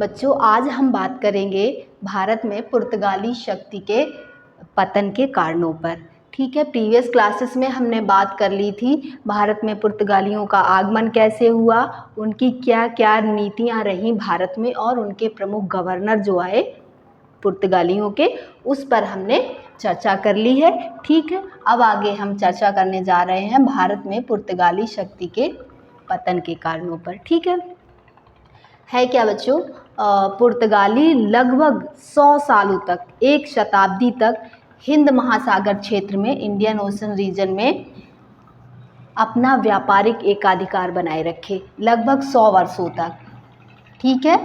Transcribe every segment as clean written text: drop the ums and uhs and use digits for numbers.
बच्चों, आज हम बात करेंगे भारत में पुर्तगाली शक्ति के पतन के कारणों पर। ठीक है, प्रीवियस क्लासेस में हमने बात कर ली थी भारत में पुर्तगालियों का आगमन कैसे हुआ, उनकी क्या क्या नीतियां रहीं भारत में और उनके प्रमुख गवर्नर जो आए पुर्तगालियों के, उस पर हमने चर्चा कर ली है। ठीक है, अब आगे हम चर्चा करने जा रहे हैं भारत में पुर्तगाली शक्ति के पतन के कारणों पर। ठीक है क्या बच्चों? पुर्तगाली लगभग 100 सालों तक, एक शताब्दी तक हिंद महासागर क्षेत्र में, इंडियन ओशन रीजन में अपना व्यापारिक एकाधिकार बनाए रखे, लगभग 100 वर्षों तक। ठीक है,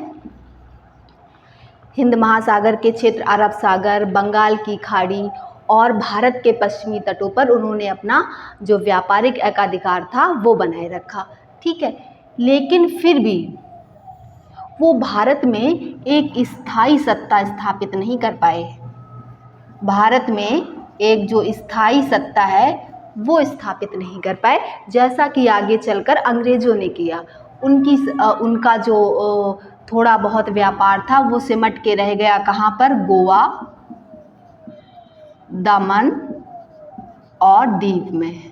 हिंद महासागर के क्षेत्र, अरब सागर, बंगाल की खाड़ी और भारत के पश्चिमी तटों पर उन्होंने अपना जो व्यापारिक एकाधिकार था वो बनाए रखा। ठीक है, लेकिन फिर भी वो भारत में एक स्थायी सत्ता स्थापित नहीं कर पाए। भारत में एक जो स्थायी सत्ता है वो स्थापित नहीं कर पाए, जैसा कि आगे चलकर अंग्रेज़ों ने किया। उनका जो थोड़ा बहुत व्यापार था वो सिमट के रह गया कहाँ पर? गोवा, दमन और दीव में।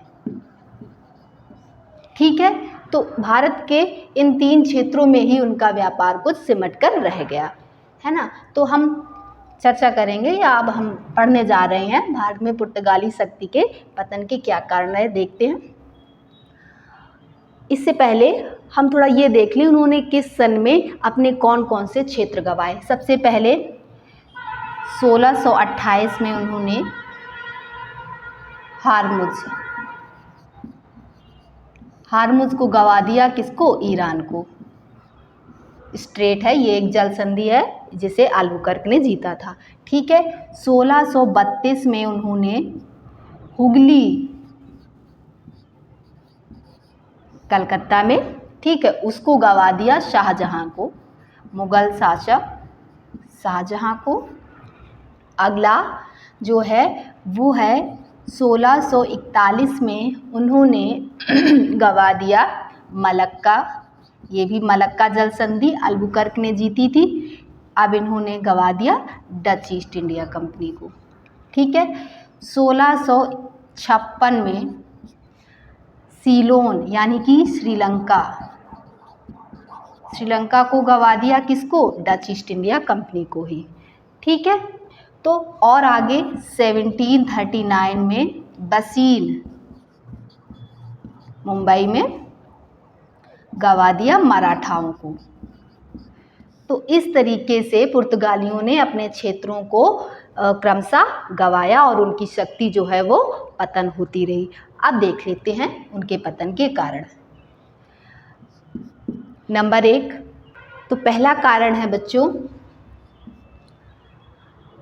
ठीक है, तो भारत के इन 3 क्षेत्रों में ही उनका व्यापार कुछ सिमट कर रह गया है ना। तो हम चर्चा करेंगे या अब हम पढ़ने जा रहे हैं भारत में पुर्तगाली शक्ति के पतन के क्या कारण है, देखते हैं। इससे पहले हम थोड़ा ये देख लें उन्होंने किस सन में अपने कौन कौन से क्षेत्र गंवाए। सबसे पहले 1628 में उन्होंने हारमुज को गंवा दिया। किसको? ईरान को। स्ट्रेट है ये, एक जल संधि है जिसे अल्बुकर्क ने जीता था। ठीक है, 1632 में उन्होंने हुगली, कलकत्ता में, ठीक है, उसको गंवा दिया शाहजहां को, मुगल शासक शाहजहां को। अगला जो है वो है 1641 में उन्होंने गंवा दिया मलक्का। ये भी मलक्का जल संधि अल्बुकर्क ने जीती थी। अब इन्होंने गंवा दिया डच ईस्ट इंडिया कंपनी को। ठीक है, 1656 में सीलोन यानी कि श्रीलंका को गंवा दिया। किसको? डच ईस्ट इंडिया कंपनी को ही। ठीक है, तो और आगे 1739 में बसील, मुंबई में गंवा दिया मराठाओं को। तो इस तरीके से पुर्तगालियों ने अपने क्षेत्रों को क्रमशः गंवाया और उनकी शक्ति जो है वो पतन होती रही। अब देख लेते हैं उनके पतन के कारण। नंबर 1, तो पहला कारण है बच्चों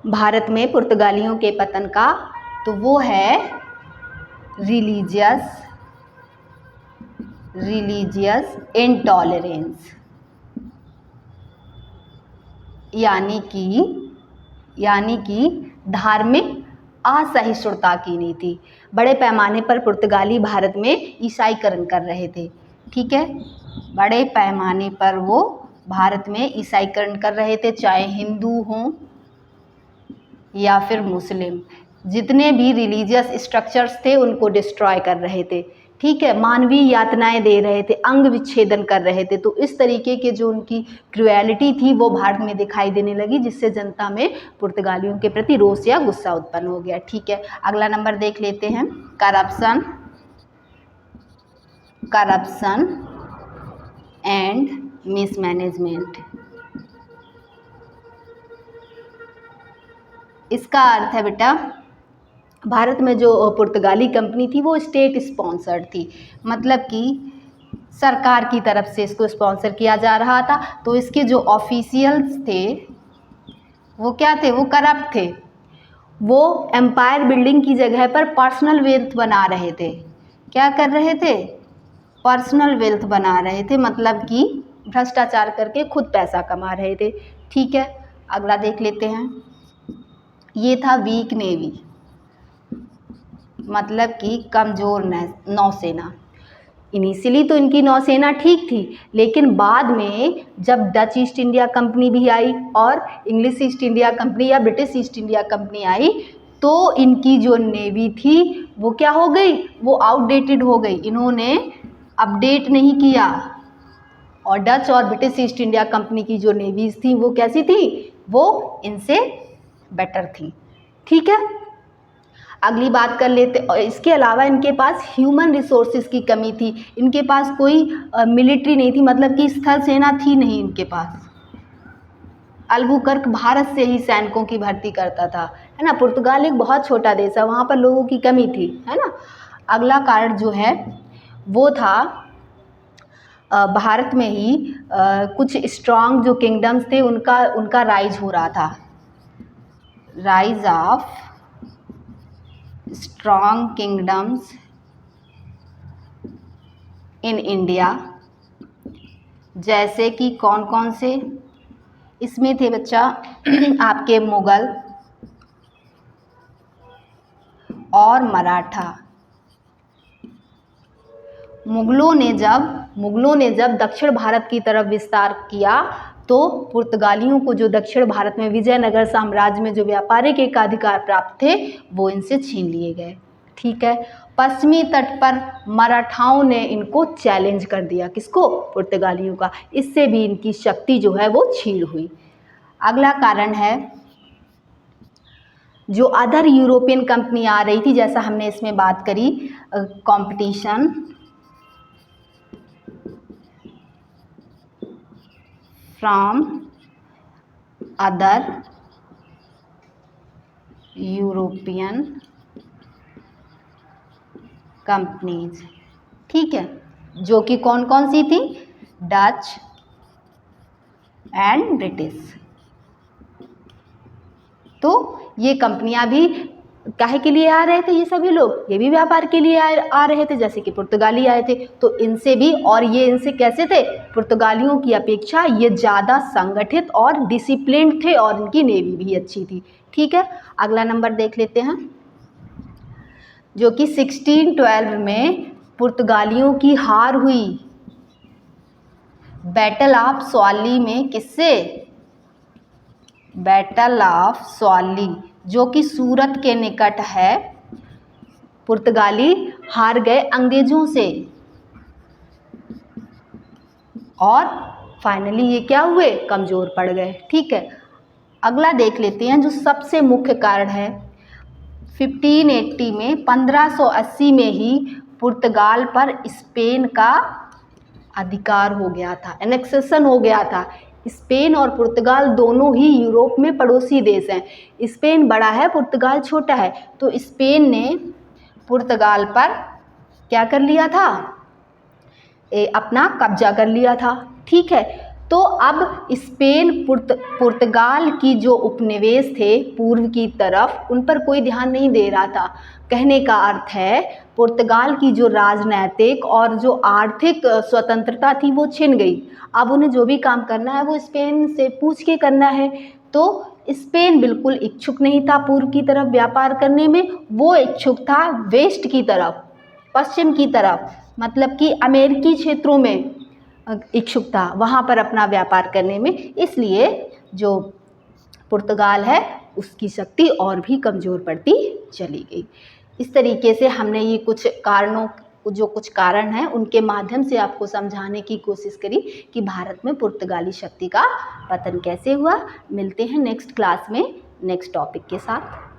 भारत में पुर्तगालियों के पतन का, तो वो है रिलीजियस इंटॉलरेंस, यानी कि धार्मिक असहिष्णुता की नीति। बड़े पैमाने पर पुर्तगाली भारत में ईसाईकरण कर रहे थे। ठीक है, बड़े पैमाने पर वो भारत में ईसाईकरण कर रहे थे, चाहे हिंदू हों या फिर मुस्लिम। जितने भी रिलीजियस स्ट्रक्चर्स थे उनको डिस्ट्रॉय कर रहे थे। ठीक है, मानवीय यातनाएं दे रहे थे, अंग विच्छेदन कर रहे थे। तो इस तरीके के जो उनकी क्रुएलिटी थी वो भारत में दिखाई देने लगी, जिससे जनता में पुर्तगालियों के प्रति रोष या गुस्सा उत्पन्न हो गया। ठीक है, अगला नंबर देख लेते हैं। Corruption and mismanagement. इसका अर्थ है बेटा, भारत में जो पुर्तगाली कंपनी थी वो स्टेट स्पॉन्सर्ड थी, मतलब कि सरकार की तरफ से इसको स्पॉन्सर किया जा रहा था। तो इसके जो ऑफिशियल्स थे वो क्या थे? वो करप्ट थे। वो एम्पायर बिल्डिंग की जगह पर पर्सनल वेल्थ बना रहे थे। क्या कर रहे थे? पर्सनल वेल्थ बना रहे थे, मतलब कि भ्रष्टाचार करके खुद पैसा कमा रहे थे। ठीक है, अगला देख लेते हैं। ये था वीक नेवी, मतलब कि कमज़ोर नौसेना। इनिशियली तो इनकी नौसेना ठीक थी, लेकिन बाद में जब डच ईस्ट इंडिया कंपनी भी आई और इंग्लिश ईस्ट इंडिया कंपनी या ब्रिटिश ईस्ट इंडिया कंपनी आई, तो इनकी जो नेवी थी वो क्या हो गई, वो आउटडेटेड हो गई। इन्होंने अपडेट नहीं किया, और डच और ब्रिटिश ईस्ट इंडिया कंपनी की जो नेवीज थी वो कैसी थी, वो इनसे बेटर थी। ठीक है, अगली बात कर लेते। और इसके अलावा इनके पास ह्यूमन रिसोर्सेज की कमी थी, इनके पास कोई मिलिट्री नहीं थी, मतलब कि स्थल सेना थी नहीं इनके पास। अल्बुकर्क भारत से ही सैनिकों की भर्ती करता था, है ना। पुर्तगाल एक बहुत छोटा देश है, वहाँ पर लोगों की कमी थी, है ना। अगला कारण जो है वो था भारत में ही कुछ स्ट्रॉन्ग जो किंगडम्स थे उनका राइज हो रहा था, rise of strong kingdoms in India. जैसे कि कौन कौन से इसमें थे बच्चा, आपके मुगल और मराठा। मुगलों ने जब दक्षिण भारत की तरफ विस्तार किया तो पुर्तगालियों को जो दक्षिण भारत में विजयनगर साम्राज्य में जो व्यापारिक एकाधिकार प्राप्त थे वो इनसे छीन लिए गए। ठीक है, पश्चिमी तट पर मराठाओं ने इनको चैलेंज कर दिया, किसको, पुर्तगालियों का। इससे भी इनकी शक्ति जो है वो छीन हुई। अगला कारण है जो अदर यूरोपियन कंपनी आ रही थी, जैसा हमने इसमें बात करी, competition from other European companies. ठीक है, जो कि कौन कौन सी थी, डच एंड ब्रिटिश। तो ये कंपनियां भी काहे के लिए आ रहे थे, ये सभी लोग ये भी व्यापार के लिए आ रहे थे, जैसे कि पुर्तगाली आए थे। तो इनसे भी, और ये इनसे कैसे थे, पुर्तगालियों की अपेक्षा ये ज़्यादा संगठित और डिसिप्लिन्ड थे, और इनकी नेवी भी अच्छी थी। ठीक है, अगला नंबर देख लेते हैं, जो कि 1612 में पुर्तगालियों की हार हुई बैटल ऑफ स्वाली में। किससे, बैटल ऑफ स्वाली, जो कि सूरत के निकट है। पुर्तगाली हार गए अंग्रेजों से, और फाइनली ये क्या हुए, कमज़ोर पड़ गए। ठीक है, अगला देख लेते हैं जो सबसे मुख्य कारण है। 1580 में 1580 में ही पुर्तगाल पर स्पेन का अधिकार हो गया था, एनेक्सेशन हो गया था। स्पेन और पुर्तगाल दोनों ही यूरोप में पड़ोसी देश हैं। स्पेन बड़ा है, पुर्तगाल छोटा है, तो स्पेन ने पुर्तगाल पर क्या कर लिया था, अपना कब्जा कर लिया था। ठीक है, तो अब स्पेन पुर्तगाल की जो उपनिवेश थे पूर्व की तरफ, उन पर कोई ध्यान नहीं दे रहा था। कहने का अर्थ है पुर्तगाल की जो राजनैतिक और जो आर्थिक स्वतंत्रता थी वो छिन गई। अब उन्हें जो भी काम करना है वो स्पेन से पूछ के करना है। तो स्पेन बिल्कुल इच्छुक नहीं था पूर्व की तरफ व्यापार करने में, वो इच्छुक था वेस्ट की तरफ, पश्चिम की तरफ, मतलब कि अमेरिकी क्षेत्रों में इच्छुक था, वहाँ पर अपना व्यापार करने में। इसलिए जो पुर्तगाल है उसकी शक्ति और भी कमज़ोर पड़ती चली गई। इस तरीके से हमने ये कुछ कारण हैं उनके माध्यम से आपको समझाने की कोशिश करी कि भारत में पुर्तगाली शक्ति का पतन कैसे हुआ। मिलते हैं नेक्स्ट क्लास में नेक्स्ट टॉपिक के साथ।